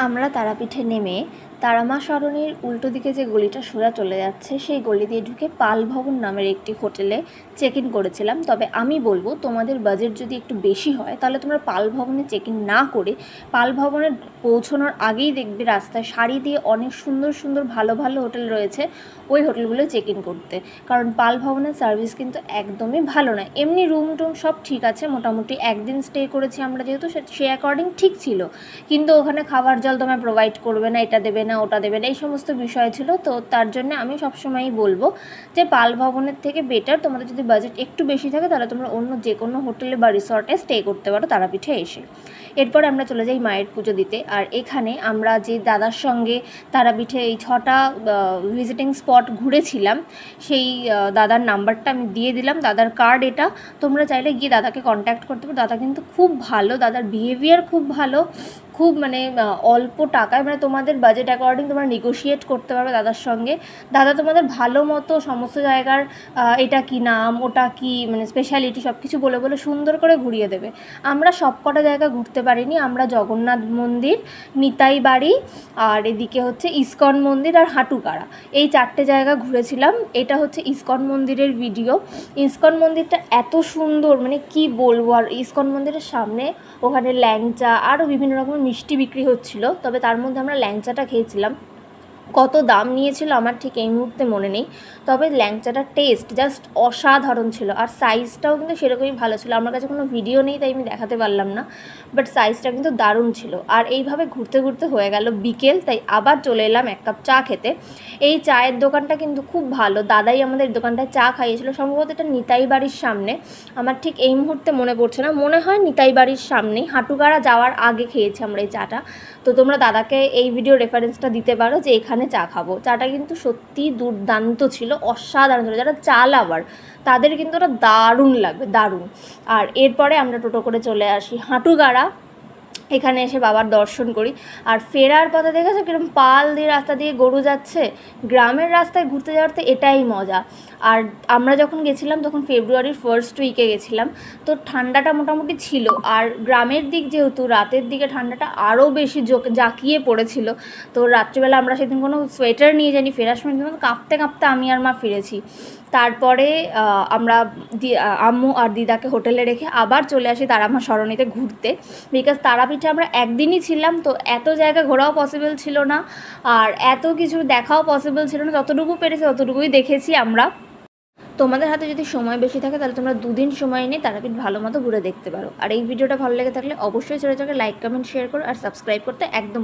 আমরা তারাপীঠে নেমে তারামা সরণির উল্টো দিকে যে গলিটা সোজা চলে যাচ্ছে সেই গলি দিয়ে ঢুকে পাল ভবন নামের একটি হোটেলে চেক ইন করেছিলাম। তবে আমি বলবো তোমাদের বাজেট যদি একটু বেশি হয় তাহলে তোমরা পাল ভবনে চেক ইন না করে পাল ভবনে পৌঁছানোর আগেই দেখবে রাস্তায় সারি দিয়ে অনেক সুন্দর সুন্দর ভালো ভালো হোটেল রয়েছে, ওই হোটেলগুলো চেক ইন করতে। কারণ পাল ভবনের সার্ভিস কিন্তু একদমই ভালো নয়। এমনি রুম টুম সব ঠিক আছে, মোটামুটি একদিন স্টে করেছি আমরা, যেহেতু সে অ্যাকর্ডিং ঠিক ছিল, কিন্তু ওখানে খাবার জল তোমায় প্রোভাইড করবে না, এটা দেবে না ওটা দেবে না, এই সমস্ত বিষয় ছিল। তো তার জন্য আমি সবসময়ই বলবো যে পাল ভবনের থেকে বেটার তোমাদের যদি বাজেট একটু বেশি থাকে তাহলে তোমরা অন্য যে কোনো হোটেলে বা রিসর্টে স্টে করতে পারো তারাপীঠে এসে। এরপর আমরা চলে যাই মায়ের পুজো দিতে। আর এখানে আমরা যে দাদার সঙ্গে তারাপীঠে এই 6টা ভিজিটিং স্পট ঘুরেছিলাম, সেই দাদার নাম্বারটা আমি দিয়ে দিলাম, দাদার কার্ড এটা। তোমরা চাইলে গিয়ে দাদাকে কন্ট্যাক্ট করতে পারো। দাদা কিন্তু খুব ভালো, দাদার বিহেভিয়ার খুব ভালো, খুব মানে অল্প টাকায়, মানে তোমাদের বাজেট অ্যাকর্ডিং তোমরা নেগোশিয়েট করতে পারবে দাদার সঙ্গে। দাদা তোমাদের ভালো মতো সমস্ত জায়গার এটা কী নাম, ওটা কী, মানে স্পেশালিটি সব কিছু বলে বলে সুন্দর করে ঘুরিয়ে দেবে। আমরা সব কটা জায়গা ঘুরতে পারিনি, আমরা জগন্নাথ মন্দির, নিতাই বাড়ি, আর এদিকে হচ্ছে ইস্কন মন্দির আর হাঁটুকাড়া, এই 4টে জায়গা ঘুরেছিলাম। এটা হচ্ছে ইস্কন মন্দিরের ভিডিও। ইস্কন মন্দিরটা এত সুন্দর, মানে কি বলবো। আর ইস্কন মন্দিরের সামনে ওখানে ল্যাংচা আরও বিভিন্ন রকমের মিষ্টি বিক্রি হচ্ছিলো, তবে তার মধ্যে আমরা ল্যাংচাটা খেয়েছিলাম। কত দাম নিয়েছিল আমার ঠিক এই মুহূর্তে মনে নেই, তবে ল্যাংচাটার টেস্ট জাস্ট অসাধারণ ছিল। আর সাইজটাও কিন্তু সেরকমই ভালো ছিল। আমার কাছে কোনো ভিডিও নেই তাই আমি দেখাতে পারলাম না, বাট সাইজটা কিন্তু দারুণ ছিল। আর এইভাবে ঘুরতে ঘুরতে হয়ে গেল বিকেল, তাই আবার চলে এলাম এক কাপ চা খেতে। এই চায়ের দোকানটা কিন্তু খুব ভালো, দাদাই আমাদের দোকানটায় চা খাইয়েছিল। সম্ভবত এটা নিতাই বাড়ির সামনে, আমার ঠিক এই মুহূর্তে মনে পড়ছে না, মনে হয় নিতাই বাড়ির সামনেই। হাঁটুগাড়া যাওয়ার আগে খেয়েছি আমরা এই চাটা। তো তোমরা দাদাকে এই ভিডিও রেফারেন্সটা দিতে পারো যে এখানে চা খাবো। চাটা কিন্তু সত্যিই দুর্দান্ত ছিল, অসাধারণ ছিল। যারা চা লাভার তাদের কিন্তু ওটা দারুণ লাগবে, দারুণ। আর এরপরে আমরা টোটো করে চলে আসি হাঁটুগাড়া। এখানে এসে বাবার দর্শন করি। আর ফেরার পথে দেখেছো কিরকম পাল দিয়ে রাস্তা দিয়ে গরু যাচ্ছে। গ্রামের রাস্তায় ঘুরতে যাওয়ার তো এটাই মজা। আর আমরা যখন গেছিলাম তখন ফেব্রুয়ারির ফার্স্ট উইকে গেছিলাম, তো ঠান্ডাটা মোটামুটি ছিল। আর গ্রামের দিক যেহেতু, রাতের দিকে ঠান্ডাটা আরও বেশি জাঁকিয়ে পড়েছিল। তো রাত্রিবেলা আমরা সেদিন কোনো সোয়েটার নিয়ে যাইনি, ফেরার সময় কিন্তু কাঁপতে কাঁপতে আমি আর মা ফিরেছি। তারপরে আমরা আম্মু আর দিদাকে হোটেলে রেখে আবার চলে আসি তারামা সরণিতে ঘুরতে। বিকজ তারাপীঠে আমরা একদিনই ছিলাম, তো এত জায়গা ঘোরাও পসিবল ছিল না, আর এত কিছু দেখাও পসিবল ছিল না। যতটুকু পেরেছি ততটুকুই দেখেছি আমরা। তোমাদের হাতে যদি সময় বেশি থাকে তাহলে তোমরা 2 দিন সময় নিয়ে তারাপীঠ ভালো মতো ঘুরে দেখতে পারো। আর এই ভিডিওটা ভালো লেগে থাকলে অবশ্যই চ্যানেলটাকে লাইক, কমেন্ট, শেয়ার করো, আর সাবস্ক্রাইব করতে একদম